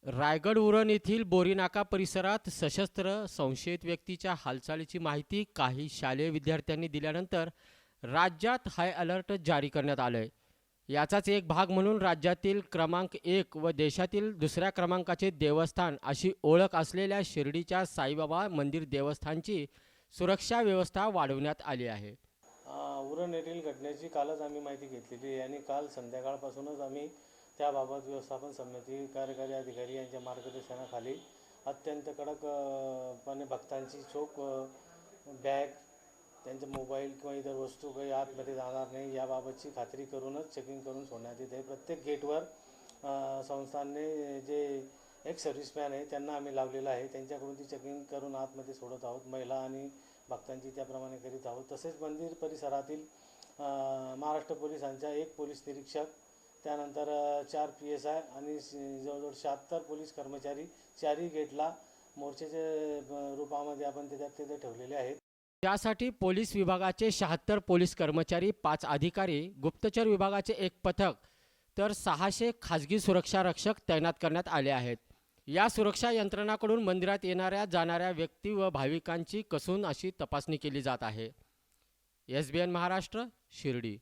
रायगड उरण येथील बोरीनाका परिसरात सशस्त्र संशयित व्यक्तीच्या हालचालीची माहिती काही शालेय विद्यार्थ्यांनी दिल्यानंतर राज्यात हाय अलर्ट जारी करण्यात आले. याचाच एक भाग म्हणून राज्यातील क्रमांक 1 व देशातील दुसऱ्या क्रमांकाचे देवस्थान अशी ओळख असलेल्या शिर्डीच्या साईबाबा मंदिर देवस्थानची सुरक्षा व्यवस्था वाढवण्यात आली आहे. उरण येथील घटनेची कालच आम्ही माहिती घेतलेली आहे आणि काल संध्याकाळपासूनच आम्ही त्याबाबत व्यवस्थापन समिती कार्यकारी अधिकारी यांच्या मार्गदर्शनाखाली अत्यंत कडकपणे भक्तांची चोख बॅग, त्यांचे मोबाईल किंवा इतर वस्तू काही आतमध्ये जाणार नाही याबाबतची खात्री करूनच चेकिंग करून सोडण्यात येते. प्रत्येक गेटवर संस्थांनी जे एक सर्व्हिसमॅन आहे त्यांना आम्ही लावलेलं आहे, त्यांच्याकडून ती चेकिंग करून आतमध्ये सोडत आहोत. महिला आणि भक्तांची त्याप्रमाणे करीत आहोत. तसेच मंदिर परिसरातील महाराष्ट्र पोलिसांच्या एक पोलीस निरीक्षक, त्यानंतर 4 PSI आणि जवळजवळ 76 पोलीस कर्मचारी चारही गेटला मोर्चाच्या रूपामध्ये आपण तिथे ठेवलेले आहेत. त्यासाठी पोलीस विभागाचे 76 पोलीस कर्मचारी, 5 अधिकारी, गुप्तचर विभागाचे एक पथक तर 600 खाजगी सुरक्षा रक्षक तैनात करण्यात आले आहेत. या सुरक्षा यंत्रणाकडून मंदिरात येणाऱ्या जाणाऱ्या व्यक्ती व भाविकांची कसून अशी तपासणी केली जात आहे. SBN महाराष्ट्र, शिर्डी.